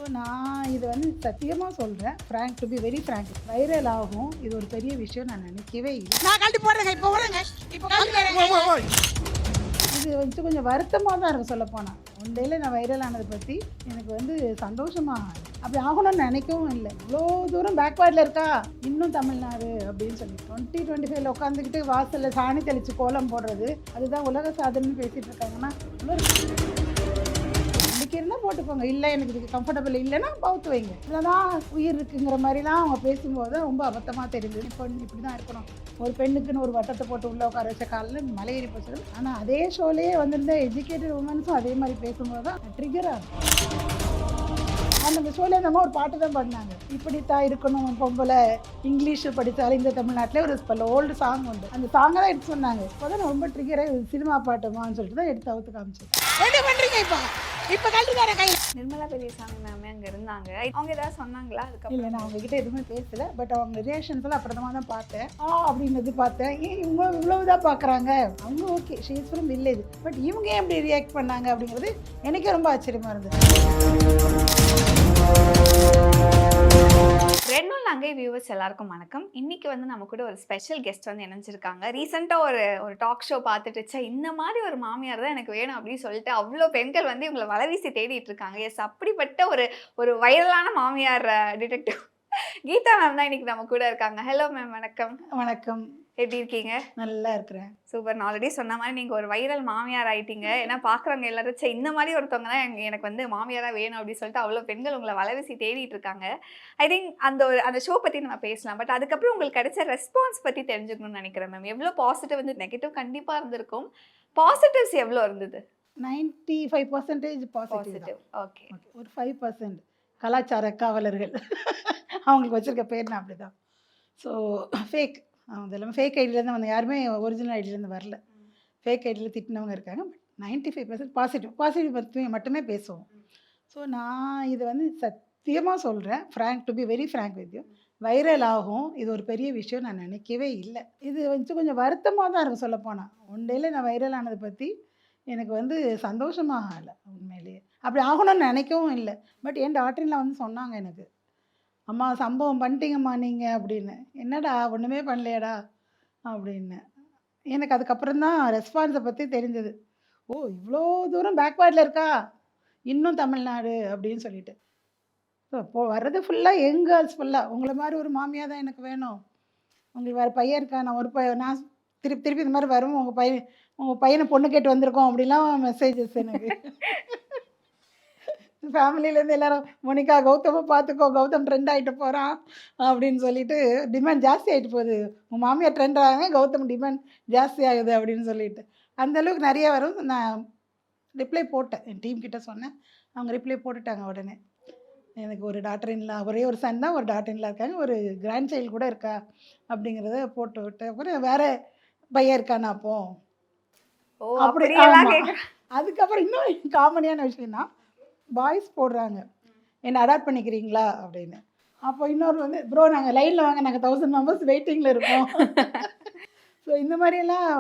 நான் இது வந்து சத்தியமாக சொல்கிறேன், frank to be very frank, viral ஆகும் இது ஒரு பெரிய விஷயம் நான் நினைக்கவே இல்லை. நான் கழட்டி போடுறேங்க, இப்போ வரேங்க, இப்போ கழட்டி இது வந்து கொஞ்சம் வருத்தமாக தான் இருக்கும் சொல்லப்போனால். ஒன்றையில் நான் வைரல் ஆனதை பற்றி எனக்கு வந்து சந்தோஷமாக அப்படி ஆகணும்னு நினைக்கவும் இல்லை. இவ்வளோ தூரம் பேக்வேர்டில் இருக்கா இன்னும் தமிழ்நாடு அப்படின்னு சொல்லி 2025 உட்காந்துக்கிட்டு வாசலில் சாணி தெளித்து கோலம் போடுறது அதுதான் உலக சாதனைன்னு பேசிகிட்டு இருக்காங்கன்னா இன்னைக்கு இருந்தால் போட்டுக்கோங்க, இல்லை எனக்கு இதுக்கு கம்ஃபர்டபுள் இல்லைன்னா பவுத்து வைங்க, இவ்வளோதான் உயிர் இருக்குங்கிற மாதிரிலாம் அவங்க பேசும்போது ரொம்ப அபத்தமாக தெரியுது. இப்போ இப்படி தான் இருக்கணும், ஒரு பெண்ணுக்குன்னு ஒரு வட்டத்தை போட்டு உள்ளே உட்கார வச்ச காலில் மலையேறி போச்சு. ஆனால் அதே ஷோலேயே வந்திருந்த எஜுகேட்டட் உமன்ஸும் அதே மாதிரி பேசும்போது தான் ட்ரிகராக இருக்கும். அந்த ஷோலே நம்ம ஒரு பாட்டு தான் பாடினாங்க, இப்படித்தான் இருக்கணும் பொம்பளை, இங்கிலீஷ் படித்தாலும் இந்த தமிழ்நாட்டிலே ஒரு பல ஓல்டு சாங் உண்டு, அந்த சாங்கை தான் எடுத்து சொன்னாங்க. இப்போ தான் ரொம்ப ட்ரிகராக சினிமா பாட்டுமான்னு சொல்லிட்டு தான் எடுத்து அவுத்து காமிச்சேன். என்ன பண்ணுறீங்க இப்போ கழட்டி கையில். நிர்மலா பெரியசாமி மேம் அங்கே இருந்தாங்க, அவங்க ஏதாவது சொன்னாங்களா? அதுக்கப்புறம் இல்லை, நான் அவங்ககிட்ட எதுவுமே பேசலை. பட் அவங்க ரியாக்ஷன்ஸ்லாம் அப்புறமா தான் பார்த்தேன். அப்படின்னது பார்த்தேன். ஏன் இவங்க இவ்வளவுதான் பார்க்குறாங்க, அவங்க okay she's from village, but இவங்க ஏன் எப்படி ரியாக்ட் பண்ணாங்க அப்படிங்கிறது எனக்கே ரொம்ப ஆச்சரியமாக இருந்தது. ரெட் நூல் நங்கை வியூவர்ஸ் எல்லாருக்கும் வணக்கம். இன்னைக்கு வந்து நம்ம கூட ஒரு ஸ்பெஷல் கெஸ்ட் வந்து இணைஞ்சிருக்காங்க. ரீசெண்டாக ஒரு டாக் ஷோ பார்த்துட்டு இந்த மாதிரி ஒரு மாமியார் தான் எனக்கு வேணும் அப்படின்னு சொல்லிட்டு அவ்வளோ பெண்கள் வந்து இவங்களை வலைவீசி தேடிட்டு இருக்காங்க. எஸ், அப்படிப்பட்ட ஒரு வைரலான மாமியார் டிடெக்டிவ் கீதா மேம் தான் இன்னைக்கு நம்ம கூட இருக்காங்க. ஹலோ மேம், வணக்கம். வணக்கம், எப்படி இருக்கீங்க? நல்லா இருக்கிறேன். சூப்பர். நான் ஆல்ரெடி சொன்ன மாதிரி நீங்கள் ஒரு வைரல் மாமியார் ஆயிட்டீங்க. ஏன்னா பார்க்குறவங்க எல்லாரும் இந்த மாதிரி ஒருத்தவங்க தான் எனக்கு வந்து மாமியாராக வேணும் அப்படின்னு சொல்லிட்டு அவ்வளோ பெண்கள் உங்களை வலைவீசி தேடிட்டு இருக்காங்க. ஐ திங்க் அந்த ஷோ பற்றி நம்ம பேசலாம். பட் அதுக்கப்புறம் உங்களுக்கு கிடைச்ச ரெஸ்பான்ஸ் பற்றி தெரிஞ்சுக்கணும்னு நினைக்கிறேன் மேம். எவ்வளோ பாசிட்டிவ் வந்து நெகட்டிவ் கண்டிப்பாக இருந்திருக்கும், பாசிட்டிவ்ஸ் எவ்வளோ இருந்தது? 95% பாசிட்டிவ். ஓகே, ஒரு 5% கலாச்சார காவலர்கள் அவங்களுக்கு வச்சுருக்க பேர்னா அப்படி தான். ஸோ ஃபேக், அவங்க எல்லாமே ஃபேக் ஐடியிலேருந்து வந்து யாருமே ஒரிஜினல் ஐடியிலேருந்து வரல. ஃபேக் ஐடியில் திட்டினவங்க இருக்காங்க. பட் 95% பாசிட்டிவ் பற்றி மட்டுமே பேசுவோம். ஸோ நான் இது வந்து சத்தியமாக சொல்கிறேன், frank to be very frank with you, viral ஆகும் இது ஒரு பெரிய விஷயம் நான் நினைக்கவே இல்லை. இது வந்து கொஞ்சம் வருத்தமாக தான் இருக்கும் சொல்லப்போனால். ஒன்றையில் நான் வைரல் ஆனதை பற்றி எனக்கு வந்து சந்தோஷமாக இல்லை, உண்மையிலேயே அப்படி ஆகணும்னு நினைக்கவும் இல்லை. பட் என் டாக்டரில் வந்து சொன்னாங்க எனக்கு, அம்மா சம்பவம் பண்ணிட்டீங்கம்மா நீங்கள் அப்படின்னு. என்னடா ஒன்றுமே பண்ணலையடா அப்படின்னு. எனக்கு அதுக்கப்புறம் தான் ரெஸ்பான்ஸை பற்றி தெரிஞ்சது. ஓ, இவ்வளோ தூரம் பேக்வேர்டில் இருக்கா இன்னும் தமிழ்நாடு அப்படின்னு சொல்லிட்டு. ஸோ இப்போது வர்றது ஃபுல்லாக யங் கேர்ள்ஸ், ஃபுல்லாக உங்களை மாதிரி ஒரு மாமியாக தான் எனக்கு வேணும், உங்களுக்கு வேறு பையன் இருக்கா, நான் திருப்பி இந்த மாதிரி வரும், உங்கள் பையனை பொண்ணு கேட்டு வந்திருக்கோம் அப்படிலாம் மெசேஜஸ் எனக்கு. ஃபேமிலியிலேருந்து எல்லாரும் மோனிகா கௌதமை பார்த்துக்கோ, கௌதம் ட்ரெண்ட் ஆகிட்டு போகிறான் அப்படின்னு சொல்லிட்டு டிமாண்ட் ஜாஸ்தி ஆகிட்டு போகுது, உங்கள் மாமியார் ட்ரெண்ட் ஆகாங்க, கௌதம் டிமாண்ட் ஜாஸ்தி ஆகுது அப்படின்னு சொல்லிட்டு அந்தளவுக்கு நிறைய வரும். நான் ரிப்ளை போட்டேன், என் டீம் கிட்ட சொன்னேன், அவங்க ரிப்ளை போட்டுட்டாங்க உடனே. எனக்கு ஒரு டாட்டர் இன்லா, ஒரே ஒரு சன் தான், ஒரு டாட்டர் இன்லா இருக்காங்க, ஒரு கிராண்ட் சைல்டு கூட இருக்கா அப்படிங்கிறத போட்டு விட்டு அப்புறம் வேறு பையன் இருக்கானா அப்போ அப்படி. அதுக்கப்புறம் இன்னும் காமெடியான விஷயம்னா பாய்ஸ் போடுறாங்க, என்னை அடாப்ட் பண்ணிக்கிறீங்களா அப்படின்னு. அப்போ இன்னொரு வந்து ப்ரோ நாங்கள் லைனில் வாங்க, நாங்கள் 1000 மெம்பர்ஸ் வெயிட்டிங்கில் இருக்கோம். ஸோ இந்த மாதிரியெல்லாம்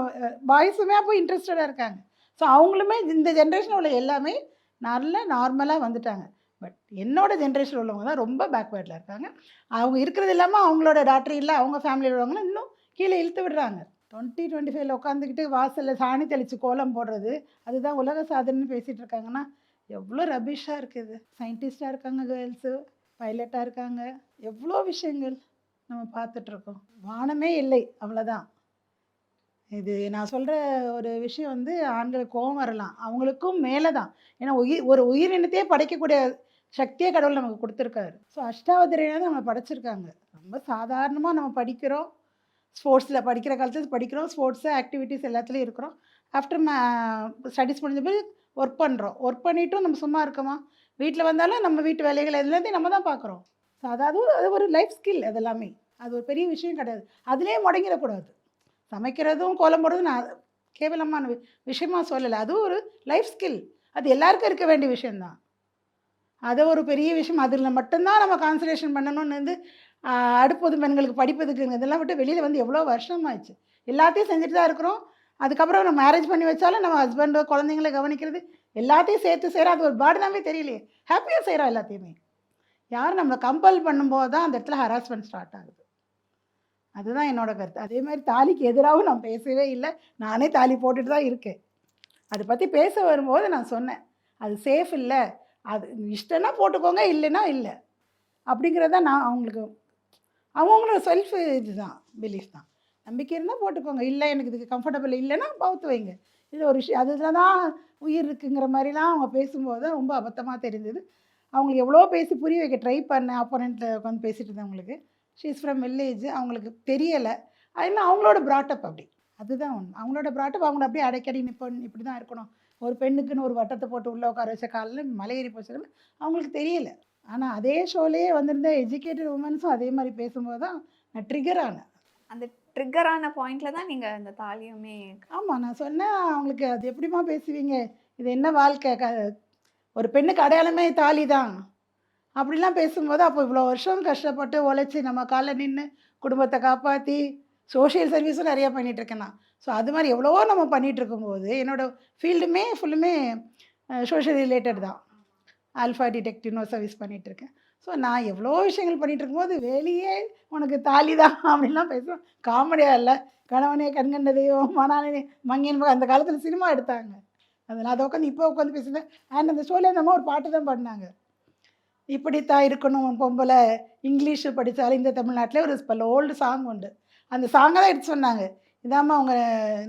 பாய்ஸுமே அப்போ இன்ட்ரெஸ்டடாக இருக்காங்க. ஸோ அவங்களுமே இந்த ஜென்ரேஷன் உள்ள எல்லாமே நார்மலாக வந்துட்டாங்க. பட் என்னோடய ஜென்ரேஷன் உள்ளவங்க தான் ரொம்ப பேக்வேர்டில் இருக்காங்க. அவங்க இருக்கிறது இல்லாமல் அவங்களோட டாக்டர் இல்லை, அவங்க ஃபேமிலியில் உள்ளவங்களும் இன்னும் கீழே இழுத்து விடுறாங்க. 2025 உட்காந்துக்கிட்டு வாசலில் சாணி தெளித்து கோலம் போடுறது அதுதான் உலக சாதனைன்னு பேசிகிட்டு இருக்காங்கன்னா எவ்வளோ ரபிஷாக இருக்குது. சயின்டிஸ்டாக இருக்காங்க கேர்ள்ஸு, பைலட்டாக இருக்காங்க, எவ்வளோ விஷயங்கள் நம்ம பார்த்துட்ருக்கோம். வானமே இல்லை, அவ்வளோதான். இது நான் சொல்கிற ஒரு விஷயம் வந்து ஆண்களுக்கு கோபம் வரலாம், அவங்களுக்கும் மேலே தான். ஏன்னா ஒரு உயிரினத்தையே படைக்கக்கூடிய சக்தியே கடவுள் நமக்கு கொடுத்துருக்காரு. ஸோ அஷ்டாவதிரையாக தான் நம்ம படைச்சிருக்காங்க. ரொம்ப சாதாரணமாக நம்ம படிக்கிறோம், ஸ்போர்ட்ஸில் படிக்கிற காலத்தில் படிக்கிறோம், ஸ்போர்ட்ஸு ஆக்டிவிட்டீஸ் எல்லாத்துலேயும் இருக்கிறோம். ஆஃப்டர் ஸ்டடீஸ் முடிஞ்ச பிறகு ஒர்க் பண்ணுறோம். ஒர்க் பண்ணிவிட்டும் நம்ம சும்மா இருக்கோமா? வீட்டில் வந்தாலும் நம்ம வீட்டு வேலைகள் எல்லாத்தையும் நம்ம தான் பார்க்குறோம். ஸோ அதாவது அது ஒரு லைஃப் ஸ்கில், அது எல்லாமே அது ஒரு பெரிய விஷயம் கிடையாது. அதுலேயே முடங்கிடக்கூடாது. சமைக்கிறதும் கோலம் போடுறதும் நான் கேவலமான விஷயமா சொல்லலை, அதுவும் ஒரு லைஃப் ஸ்கில், அது எல்லாருக்கும் இருக்க வேண்டிய விஷயந்தான். அதை ஒரு பெரிய விஷயம் அதில் மட்டும்தான் நம்ம கான்சன்ட்ரேஷன் பண்ணணும்னு வந்து அடுப்பது பெண்களுக்கு படிப்பதுக்கு இதெல்லாம் விட்டு வெளியில் வந்து எவ்வளோ வருஷமாச்சு எல்லாத்தையும் செஞ்சுட்டு தான் இருக்கிறோம். அதுக்கப்புறம் நம்ம மேரேஜ் பண்ணி வச்சாலும் நம்ம ஹஸ்பண்டோ குழந்தைங்கள கவனிக்கிறது எல்லாத்தையும் சேர்த்து செய்கிறோம். அது ஒரு பாடுனாவே தெரியலையே, ஹாப்பியாக செய்கிறோம் எல்லாத்தையுமே. யாரும் நம்மளை கம்பல் பண்ணும்போது தான் அந்த இடத்துல ஹராஸ்மெண்ட் ஸ்டார்ட் ஆகுது. அதுதான் என்னோட கருத்து. அதே மாதிரி தாலிக்கு எதிராகவும் நான் பேசவே இல்லை. நானே தாலி போட்டுட்டு தான் இருக்கேன். அதை பற்றி பேச வரும்போது நான் சொன்னேன், அது சேஃப் இல்லை, அது இஷ்டம்னா போட்டுக்கோங்க, இல்லைன்னா இல்லை அப்படிங்கிறத நான் அவங்களுக்கு அவங்களோட செல்ஃப் இதுதான், பிலீஃப் தான். நம்பிக்கை இருந்தால் போட்டுக்கோங்க, இல்லை எனக்கு இதுக்கு கம்ஃபர்டபுள் இல்லைன்னா பவுத்து வைங்க. இது ஒரு விஷயம், அதில் தான் உயிர் இருக்குங்கிற மாதிரிலாம் அவங்க பேசும்போது ரொம்ப அபத்தமாக தெரிஞ்சது. அவங்களுக்கு எவ்வளோ பேசி புரிய வைக்க ட்ரை பண்ணேன். ஆப்போனண்ட்டில் உட்காந்து பேசிகிட்டு இருந்தவங்களுக்கு, ஷீ இஸ் ஃப்ரம் வில்லேஜ், அவங்களுக்கு தெரியலை. அதெல்லாம் அவங்களோட ப்ராட்டப் அப்படி, அதுதான் ஒன்று. அவங்களோட ப்ராட்டப் அவங்கள அப்படியே அடைக்கடி இப்படி தான் இருக்கணும், ஒரு பெண்ணுக்குன்னு ஒரு வட்டத்தை போட்டு உள்ளே உட்கார வச்ச காலில் மலை ஏறி போச்சுன்னு அவங்களுக்கு தெரியலை. ஆனால் அதே ஷோலேயே வந்திருந்த எஜுகேட்டட் உமன்ஸும் அதே மாதிரி பேசும்போது தான் நான் ட்ரிகர் ஆனேன். அந்த ட்ரிக்கரான பாயிண்ட்ல தான் நீங்க அந்த தாலியுமே ஆமாம், நான் சொன்னேன் அவங்களுக்கு, அது எப்படிம்மா பேசுவீங்க, இது என்ன வாழ்க்கை, ஒரு பெண்ணுக்கு அடையாளமே தாலி தான் அப்படிலாம் பேசும்போது, அப்போ இவ்வளோ வருஷம் கஷ்டப்பட்டு உழைச்சி நம்ம காலில் நின்று குடும்பத்தை காப்பாற்றி சோஷியல் சர்வீஸும் நிறையா பண்ணிகிட்ருக்கேன் நான். ஸோ அது மாதிரி எவ்வளவோ நம்ம பண்ணிகிட்டு இருக்கும்போது என்னோடய ஃபீல்டுமே ஃபுல்லுமே சோஷியல் ரிலேட்டட் தான். ஆல்ஃபா டிடெக்டிவ்னு சர்வீஸ் பண்ணிகிட்ருக்கேன். ஸோ நான் எவ்வளோ விஷயங்கள் பண்ணிகிட்டு இருக்கும்போது வெளியே உனக்கு தாலி தான் அப்படின்லாம் பேசுவேன். காமெடியாக இல்லை, கணவனே கண்கண்டதையோ மணாலே மங்கேன் அந்த காலத்தில் சினிமா எடுத்தாங்க. அதில் அதை உட்காந்து இப்போ உட்காந்து பேசுகிறேன். அண்ட் அந்த ஷோவில் நம்ம ஒரு பாட்டு தான் பாடினாங்க, இப்படித்தான் இருக்கணும் பொம்பளை, இங்கிலீஷு படித்தாலும் இந்த தமிழ்நாட்டிலே ஒரு ஓல்டு சாங் உண்டு, அந்த சாங்கை தான் எடுத்து சொன்னாங்க, இதாம்மா அவங்க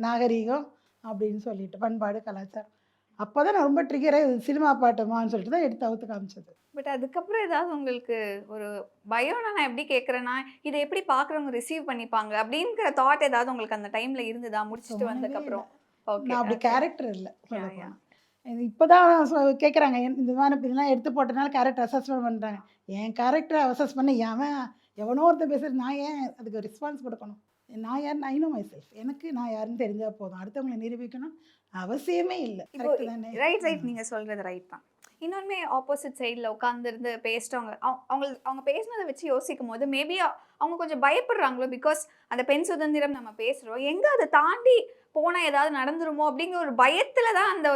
நாகரீகம் அப்படின்னு சொல்லிட்டு, பண்பாடு கலாச்சாரம். அப்போ தான் நான் ரொம்ப ட்ரிகராக சினிமா பாட்டுமான்னு சொல்லிட்டு தான் எடுத்து அவுத்து காமிச்சது. பட் அதுக்கப்புறம் ஏதாவது உங்களுக்கு ஒரு பயம்னா, நான் எப்படி கேட்குறேன்னா, இதை எப்படி பார்க்குறவங்க ரிசீவ் பண்ணிப்பாங்க அப்படிங்கிற தாட் ஏதாவது உங்களுக்கு அந்த டைம்ல இருந்ததா முடிச்சுட்டு வந்ததுக்கப்புறம்? ஓகே, நான் அப்படி கேரக்டர் இல்லை சொல்லப்போனால். இது இப்போ தான் கேட்குறாங்க, இந்த மாதிரி இதெல்லாம் எடுத்து போட்டனால கேரக்டர் அசஸ்மெண்ட் பண்ணுறாங்க. என் கேரக்டரை அசஸ் பண்ணி எவனோ ஒருத்தர் பேசுகிறது, நான் ஏன் அதுக்கு ரெஸ்பான்ஸ் கொடுக்கணும்? நான் யார், ஐ நோ மை செல்ஃப், எனக்கு நான் யாருன்னு தெரிஞ்சால் போதும், அடுத்தவங்களை நிரூபிக்கணும் அவசியமே இல்லை. ரைட், நீங்க சொல்றது ரைட் தான். இன்னொன்றுமே ஆப்போசிட் சைடில் உட்காந்துருந்து பேசிட்டவங்க அவங்க பேசினதை வச்சு யோசிக்கும் போது மேபி அவங்க கொஞ்சம் பயப்படுறாங்களோ, பிகாஸ் அந்த பெண் சுதந்திரம் நம்ம பேசுகிறோம், எங்கே அதை தாண்டி போனால் ஏதாவது நடந்துருமோ அப்படிங்கிற ஒரு பயத்தில் தான் அந்த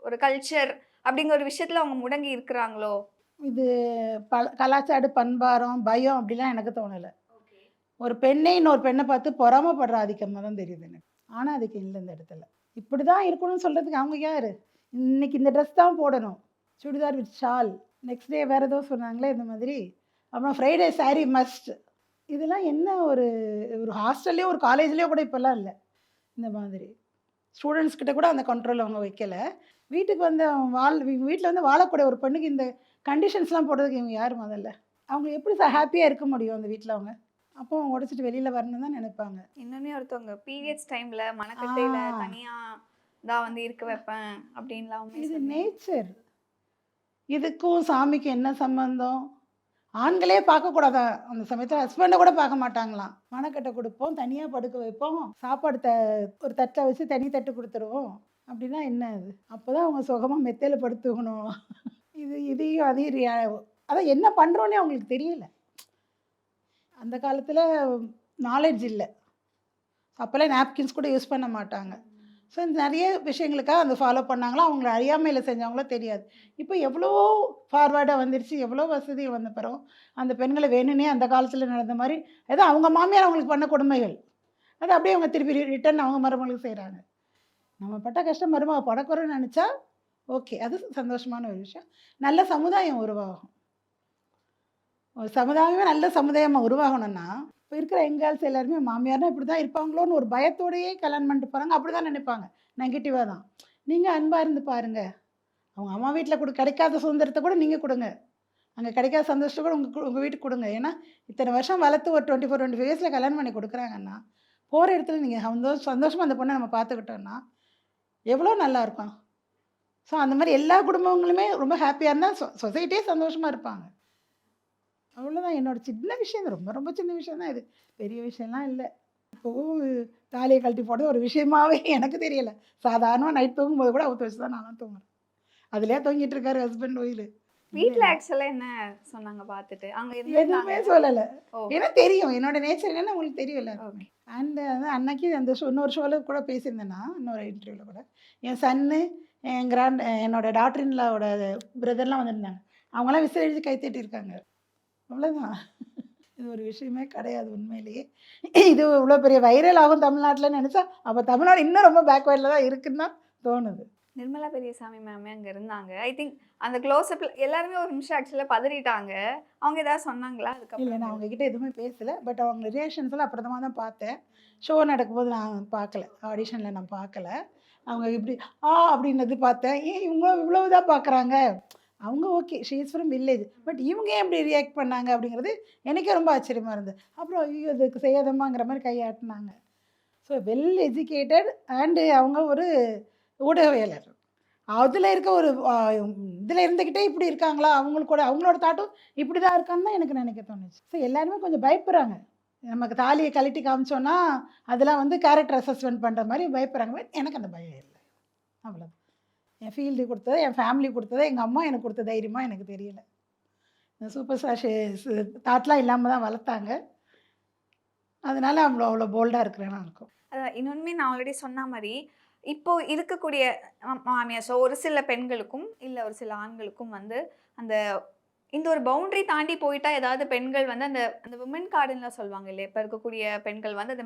ஒரு கல்ச்சர் அப்படிங்கிற ஒரு விஷயத்தில் அவங்க முடங்கி இருக்கிறாங்களோ. இது கலாச்சார பண்பாரம் பயம் அப்படிலாம் எனக்கு தோணலை. ஒரு பெண்ணை இன்னொரு பெண்ணை பார்த்து பொறாமப்படுற ஆதிக்கமாக தான் தெரியுது எனக்கு. ஆனால் அதுக்கு இல்லை இந்த இடத்துல. இப்படி தான் இருக்கணும்னு சொல்கிறதுக்கு அவங்க யார்? இன்னைக்கு இந்த ட்ரெஸ் தான் போடணும், churidar with shawl, next day வேறு ஏதோ சொன்னாங்களே இந்த மாதிரி, அப்புறம் ஃப்ரைடே சாரீ மஸ்ட். இதெல்லாம் என்ன ஒரு ஹாஸ்டல்லையோ ஒரு காலேஜ்லேயோ கூட இப்போல்லாம் இல்லை. இந்த மாதிரி ஸ்டூடெண்ட்ஸ் கிட்ட கூட அந்த கண்ட்ரோல் அவங்க வைக்கலை. வீட்டுக்கு வந்து வீட்டில் வந்து வாழக்கூடிய ஒரு பெண்ணுக்கு இந்த கண்டிஷன்ஸ்லாம் போடுறதுக்கு இவங்க யார் முதல்ல? அவங்க எப்படி ஹாப்பியாக இருக்க முடியும் அந்த வீட்டில்? அவங்க அப்போ அவங்க உடைச்சிட்டு வெளியில் வரணும்னு தான் நினைப்பாங்க. இன்னுமே ஒருத்தவங்க பீரியட்ஸ் டைமில் மனக்கட்டையில் தனியாக தான் வந்து இருக்க வைப்பேன் அப்படின்லாம். இது நேச்சர். இதுக்கும் சாமிக்கும் என்ன சம்பந்தம்? ஆண்களே பார்க்கக்கூடாதா அந்த சமயத்தில்? ஹஸ்பண்டை கூட பார்க்க மாட்டாங்களாம். மனக்கட்டை கொடுப்போம், தனியாக படுக்க வைப்போம், சாப்பாடு ஒரு தட்டை வச்சு தனி தட்டு கொடுத்துருவோம், அப்படின்னா என்ன அது? அப்போ தான் அவங்க சுகமாக மெத்தையில் படுத்துக்கணும். இதையும் அதையும் அதான் என்ன பண்ணுறோன்னே அவங்களுக்கு தெரியல. அந்த காலத்தில் நாலேஜ் இல்லை, அப்போல்லாம் நாப்கின்ஸ் கூட யூஸ் பண்ண மாட்டாங்க. ஸோ நிறைய விஷயங்களுக்காக அந்த ஃபாலோ பண்ணாங்களோ, அவங்கள அறியாமையில் செஞ்சவங்களோ தெரியாது. இப்போ எவ்வளோ ஃபார்வேர்டாக வந்துருச்சு, எவ்வளோ வசதி வந்த பிறகு அந்த பெண்களை வேணும்னே அந்த காலத்தில் நடந்த மாதிரி ஏதோ அவங்க மாமியார் அவங்களுக்கு பண்ண கொடுமைகள் அது அப்படியே அவங்க திருப்பி ரிட்டர்ன் அவங்க மருமகளுக்கு செய்கிறாங்க. நம்ம பட்ட கஷ்டம் மருமக படக்குறோன்னு நினச்சா ஓகே, அது சந்தோஷமான ஒரு விஷயம். நல்ல சமுதாயம் உருவாகும். ஒரு சமுதாயமே நல்ல சமுதாயமாக உருவாகணும்னா, இப்போ இருக்கிற எங்கால்ஸ் எல்லாருமே மாமியார்னா இப்படி தான் இருப்பாங்களோன்னு ஒரு பயத்தோடையே கல்யாணம் பண்ணிட்டு போகிறாங்க. அப்படி தான் நினைப்பாங்க, நெகட்டிவாக தான். நீங்கள் அன்பாக இருந்து பாருங்கள், அவங்க அம்மா வீட்டில் கிடைக்காத சுதந்திரத்தை கூட நீங்கள் கொடுங்க, அங்கே கிடைக்காத சந்தோஷத்தை கூட உங்கள் வீட்டுக்கு கொடுங்க. ஏன்னா இத்தனை வருஷம் வளர்த்து ஒரு 24-25 இயர்ஸில் கல்யாணம் பண்ணி கொடுக்குறாங்கன்னா, போகிற இடத்துல நீங்கள் சந்தோஷமாக அந்த பொண்ணை நம்ம பார்த்துக்கிட்டோன்னா எவ்வளோ நல்லாயிருக்கும். ஸோ அந்த மாதிரி எல்லா குடும்பங்களுமே ரொம்ப ஹாப்பியாக இருந்தால் சொசைட்டியே சந்தோஷமாக இருப்பாங்க. அவ்வளோதான் என்னோட சின்ன விஷயம், ரொம்ப ரொம்ப சின்ன விஷயம் தான் இது, பெரிய விஷயம்லாம் இல்லை. இப்போது தாலியை கழட்டி போடுறது ஒரு விஷயமாவே எனக்கு தெரியலை. சாதாரணமாக நைட் தூங்கும்போது கூட அவுத்து வச்சு தான் நானும் தூங்குறேன். அதுலேயே தூங்கிட்டு இருக்காரு ஹஸ்பண்ட் ஒயில். வீட்டில் ஆக்சுவலாக என்ன சொன்னாங்க பார்த்துட்டு? அங்கே எதுவுமே சொல்லலை. ஏன்னா தெரியும் என்னோட நேச்சர் என்னன்னு உங்களுக்கு தெரியல. அண்ட் அன்னைக்கு அந்த இன்னொரு ஷோவில் கூட பேசியிருந்தேன்னா, இன்னொரு இன்டர்வியூவில் கூட என் சன்னு, என்னோட டாக்டரின்லாவோட பிரதர்லாம் வந்திருந்தாங்க. அவங்களாம் விசில் எழுதி கை தட்டியிருக்காங்க. அவ்வளோதான். இது ஒரு விஷயமே கிடையாது உண்மையிலேயே. இது இவ்வளோ பெரிய வைரல் ஆகும் தமிழ்நாட்டில் நினச்சா, அப்போ தமிழ்நாடு இன்னும் ரொம்ப பேக்வேர்டில் தான் இருக்குன்னு தான் தோணுது. நிர்மலா பெரியசாமி மேமே அங்க இருந்தாங்க. ஐ திங்க் அந்த க்ளோஸ்அப்ல எல்லாருமே ஒரு நிமிஷம் ஆக்சுவலா பதறிட்டாங்க. அவங்க ஏதாவது சொன்னாங்களா இல்லை, அதுக்கப்புறம்? நான் அவங்ககிட்ட எதுவுமே பேசலை. பட் அவங்க ரியாக்ஷன்ஸ்லாம் அப்புறமா தான் பார்த்தேன். ஷோ நடக்கும்போது நான் பார்க்கல. ஆடிஷனில் நான் பார்க்கல. அவங்க இப்படி அப்படின்னது பார்த்தேன். ஏன் இவங்க இவ்வளோ இதாக பார்க்குறாங்க? அவங்க okay, she is from village. But இவங்க ஏன் இப்படி ரியாக்ட் பண்ணாங்க அப்படிங்கிறது எனக்கே ரொம்ப ஆச்சரியமாக இருந்தது. அப்புறம் ஐயோ இதுக்கு செய்யாதம்மாங்கிற மாதிரி கையாட்டினாங்க. ஸோ வெல் எஜுகேட்டட் அண்டு அவங்க ஒரு ஊடகவியலர். அதில் இருக்க ஒரு இதில் இருந்துக்கிட்டே இப்படி இருக்காங்களா, அவங்களுக்கு கூட அவங்களோட தாட்டும் இப்படி தான் இருக்கான்னு தான் எனக்கு நினைக்க தோணுச்சு. ஸோ எல்லாருமே கொஞ்சம் பயப்படுறாங்க. நமக்கு தாலியை கழட்டி காமிச்சோன்னா அதெல்லாம் வந்து கேரக்டர் அசஸ்மெண்ட் பண்ணுற மாதிரி பயப்படுறாங்க. பட் எனக்கு அந்த பயம் இல்லை. அவ்வளோதான். என் ஃபீல்டு கொடுத்தது, என் ஃபேமிலி கொடுத்தது, எங்கள் அம்மா எனக்கு கொடுத்த தைரியமாக எனக்கு தெரியல. இந்த சூப்பர் ஸ்டார் தாட்லாம் இல்லாமல் தான் வளர்த்தாங்க. அதனால அவ்வளோ போல்டாக இருக்கிறேன்னா இருக்கும். அதான் இன்னொன்னுமே நான் ஆல்ரெடி சொன்ன மாரி, இப்போ இருக்கக்கூடிய மாமியார் ஒரு சில பெண்களுக்கும், இல்ல ஒரு சில ஆண்களுக்கும் வந்து அந்த இந்த ஒரு பவுண்டரி தாண்டி போயிட்டா ஏதாவது பெண்கள் வந்து அந்த அந்த விமன் கார்டுன்னுலாம் சொல்லுவாங்க இல்லையா? இப்ப இருக்கக்கூடிய பெண்கள் வந்து அத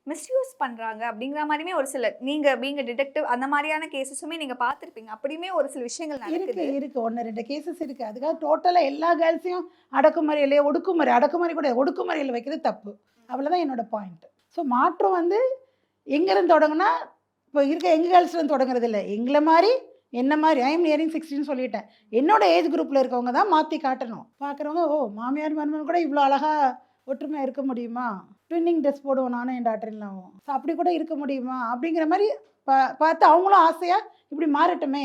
மிஸ்யூஸ் பண்றாங்க அப்படிங்கிற மாரியுமே ஒரு சில நீங்க பீயிங் டிடெக்டிவ் அந்த மாரியான கேஸஸுமே நீங்க பார்த்திருப்பீங்க. அப்படியுமே ஒரு சில விஷயங்கள் நடக்குது. இருக்கு. 1, 2 கேசஸ் இருக்கு. அதுக்காக டோட்டலா எல்லா கேர்ள்ஸையும் அடக்குமுறையிலே அடக்குமுறை கூட ஒடுக்குமுறையில வைக்கிறது தப்பு. அவ்வளோதான் என்னோட பாயிண்ட். ஸோ மாற்றம் வந்து எங்கேருந்து தொடங்குனா, இப்போ இருக்க யங் கேர்ள்ஸ்லேருந்து தொடங்குறது இல்லை. எங்களை மாதிரி என்ன மாதிரி ஐ எம் நியரிங் 16 சொல்லிட்டேன். என்னோட ஏஜ் குரூப்பில் இருக்கவங்க தான் மாற்றி காட்டணும். பார்க்குறவங்க மாமியார் மருமகன் கூட இவ்வளோ அழகாக ஒற்றுமையாக இருக்க முடியுமா? ட்வின்னிங் ட்ரெஸ் போடுவோம் நானும் என் டாட்டர்லாவும். ஸோ அப்படி கூட இருக்க முடியுமா? அப்படிங்கிற மாதிரி பார்த்து அவங்களும் ஆசையாக இப்படி மாறட்டுமே.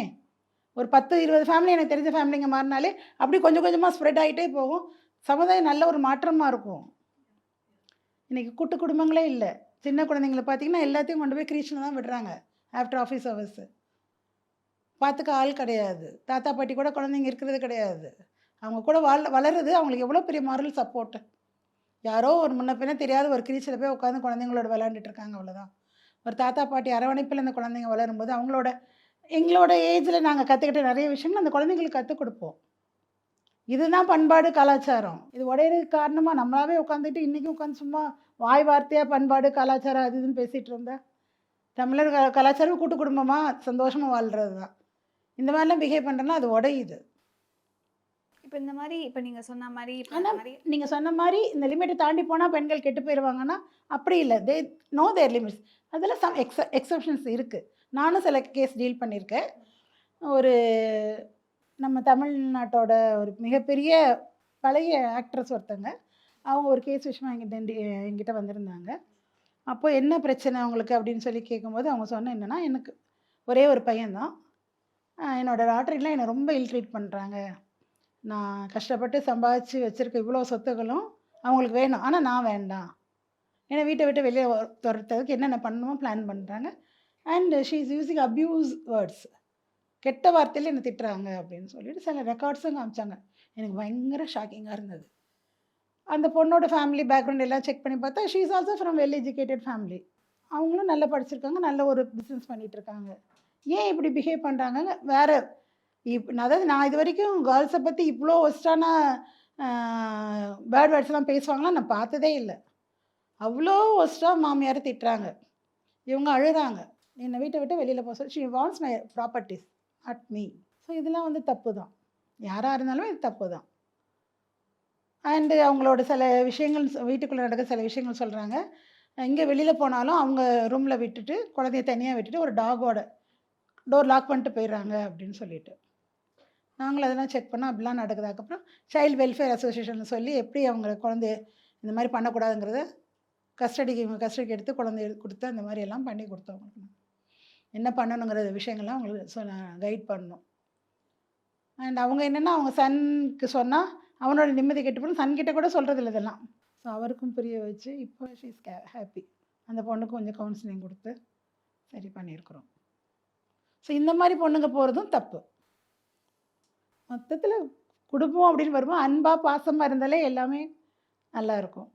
ஒரு 10, 20 ஃபேமிலி எனக்கு தெரிஞ்ச ஃபேமிலிங்க மாறினாலே அப்படி கொஞ்சம் கொஞ்சமாக ஸ்ப்ரெட் ஆகிட்டே போகும். சமுதாயம் நல்ல ஒரு மாற்றமாக இருக்கும். இன்றைக்கி கூட்டு குடும்பங்களே இல்லை. சின்ன குழந்தைங்கள பார்த்தீங்கன்னா எல்லாத்தையும் கொண்டு போய் கிரீச்சில் தான் விடுறாங்க. ஆஃப்டர் ஆஃபீஸ் ஹவர்ஸு பார்த்துக்க ஆள் கிடையாது. தாத்தா பாட்டி கூட குழந்தைங்க இருக்கிறது கிடையாது. அவங்க கூட வளருது. அவங்களுக்கு எவ்வளோ பெரிய மாரல் சப்போர்ட்டு. யாரோ ஒரு முன்ன பின்ன தெரியாத ஒரு கிரீச்சில் போய் உட்காந்து குழந்தைங்களோட விளையாண்டுட்டு இருக்காங்க. அவ்வளோதான். ஒரு தாத்தா பாட்டி அரவணைப்பில் இந்த குழந்தைங்க வளரும்போது எங்களோட ஏஜில் நாங்கள் கற்றுக்கிட்ட நிறைய விஷயங்கள் அந்த குழந்தைங்களுக்கு கற்றுக் கொடுப்போம். இதுதான் பண்பாடு, கலாச்சாரம். இது உடையிறதுக்கு காரணமாக நம்மளாவே உட்காந்துட்டு இன்றைக்கும் உட்காந்து சும்மா வாய் வார்த்தையாக பண்பாடு, கலாச்சாரம் அது இதுன்னு பேசிகிட்டு இருந்தா தமிழர் கலாச்சாரம் கூட்டு குடும்பமாக சந்தோஷமாக வாழ்கிறது தான். இந்த மாதிரிலாம் பிஹேவ் பண்ணுறேன்னா அது உடையுது. இப்போ இந்த மாதிரி இப்போ நீங்க சொன்ன மாதிரி ஆனால் நீங்கள் சொன்ன மாதிரி இந்த லிமிட்டை தாண்டி போனால் பெண்கள் கெட்டு போயிடுவாங்கன்னா அப்படி இல்லை. They know their limits. அதில் சம் எக்ஸப்ஷன்ஸ் இருக்குது. நானும் சில கேஸ் டீல் பண்ணியிருக்கேன். ஒரு நம்ம தமிழ்நாட்டோட ஒரு மிகப்பெரிய பழைய ஆக்ட்ரஸ் ஒருத்தங்க, அவங்க ஒரு கேஸ் விஷயமா என்கிட்ட வந்திருந்தாங்க. அப்போ என்ன பிரச்சனை அவங்களுக்கு அப்படின்னு சொல்லி கேட்கும்போது அவங்க சொன்ன என்னென்னா, எனக்கு ஒரே ஒரு பையன்தான். என்னோடய டாட்டர்லாம் என்னை ரொம்ப இல்ட்ரீட் பண்ணுறாங்க. நான் கஷ்டப்பட்டு சம்பாதிச்சு வச்சுருக்க இவ்வளோ சொத்துக்களும் அவங்களுக்கு வேணும். ஆனால் நான் வேண்டாம். ஏன்னா வீட்டை விட்டு வெளியே துரத்துறதுக்கு என்னென்ன பண்ணணுமோ பிளான் பண்ணுறாங்க. And she is using abuse words. கெட்ட வார்த்தையில் என்னை திட்டுறாங்க அப்படின்னு சொல்லிட்டு சில ரெக்கார்ட்ஸும் காமிச்சாங்க. எனக்கு பயங்கர ஷாக்கிங்காக இருந்தது. அந்த பொண்ணோட ஃபேமிலி பேக்ரவுண்ட் எல்லாம் செக் பண்ணி பார்த்தா she is also from well educated family. அவங்களும் நல்லா படிச்சிருக்காங்க, நல்ல ஒரு பிஸ்னஸ் பண்ணிகிட்ருக்காங்க. ஏன் இப்படி பிஹேவ் பண்ணுறாங்க வேறு அதாவது நான் இது வரைக்கும் கேர்ள்ஸை பற்றி இவ்வளோ ஒஸ்டான பேட் வேர்ட்ஸ்லாம் பேசுவாங்களாம் நான் பார்த்ததே இல்லை. அவ்வளோ ஒஸ்ட்டாக மாமியார் திட்டுறாங்க. இவங்க அழுகிறாங்க, என்னை வீட்டை விட்டு வெளியில் போக சொல்லி. She wants my properties at me. So இதெல்லாம் வந்து தப்பு தான். யாராக இருந்தாலும் இது தப்பு தான். அண்டு அவங்களோட சில விஷயங்கள் வீட்டுக்குள்ளே நடக்க சில விஷயங்கள் சொல்கிறாங்க. இங்கே வெளியில் போனாலும் அவங்க ரூமில் விட்டுட்டு குழந்தைய தனியாக விட்டுட்டு ஒரு டாகோட டோர் லாக் பண்ணிட்டு போயிடுறாங்க அப்படின்னு சொல்லிட்டு. நாங்களும் அதெல்லாம் செக் பண்ணோம். அப்படிலாம் நடக்குது. அதுக்கப்புறம் சைல்டு வெல்ஃபேர் அசோசியேஷன் சொல்லி எப்படி அவங்க குழந்தைய இந்த மாதிரி பண்ணக்கூடாதுங்கிறத கஸ்டடிக்கு எடுத்து குழந்தைய கொடுத்து அந்த மாதிரி எல்லாம் பண்ணி கொடுத்தோம். அவங்களுக்கு என்ன பண்ணணுங்கிற விஷயங்கள்லாம் அவங்களுக்கு கைட் பண்ணணும். அண்ட் அவங்க என்னென்னா அவங்க சன்னுக்கு சொன்னால் அவனோட நிம்மதி கெட்டு போகணும். சன்கிட்ட கூட சொல்கிறது இல்லை இதெல்லாம். ஸோ அவருக்கும் புரிய வச்சு இப்போ ஷீ இஸ் ஹாப்பி. அந்த பொண்ணுக்கு கொஞ்சம் கவுன்சிலிங் கொடுத்து சரி பண்ணியிருக்கிறோம். ஸோ இந்த மாதிரி பொண்ணுங்க போகிறதும் தப்பு. மொத்தத்தில் குடும்பம் அப்படின்னு வரும்போது அன்பாக பாசமாக இருந்தாலே எல்லாமே நல்லா இருக்கும்.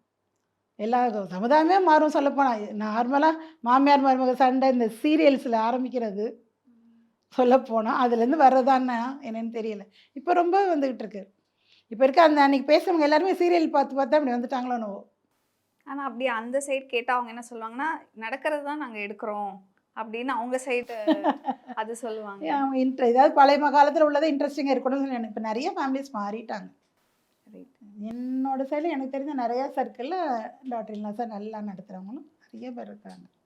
எல்லா சமுதாயமே மாறும். சொல்லப்போனால் நார்மலாக மாமியார் மருமக சண்டை இந்த சீரியல்ஸில் ஆரம்பிக்கிறது சொல்லப்போனால் அதுலேருந்து வர்றதான்னா என்னன்னு தெரியல. இப்போ ரொம்ப வந்துக்கிட்டு இருக்கு. இப்போ இருக்க அந்த அன்னைக்கு பேசுறவங்க எல்லாருமே சீரியல் பார்த்து பார்த்து அப்படி வந்துட்டாங்களோ என்னவோ. ஆனா அப்படி அந்த சைடு கேட்டா அவங்க என்ன சொல்லுவாங்கன்னா, நடக்கிறது தான் நாங்க எடுக்கிறோம் அப்படின்னு அவங்க சைடு அது சொல்லுவாங்க. அவங்க ஏதாவது பழைய காலத்தில் உள்ளதை இன்ட்ரெஸ்டிங்காக இருக்கணும்னு சொல்லி இப்போ நிறைய ஃபேமிலிஸ் மாறிட்டாங்க. Right. என்னோட சைடில் எனக்கு தெரிஞ்ச நிறைய சர்க்கிளில் டாக்டர் இல்லாசா நல்லா நடத்துகிறவங்களும் நிறைய பேர் இருக்காங்க.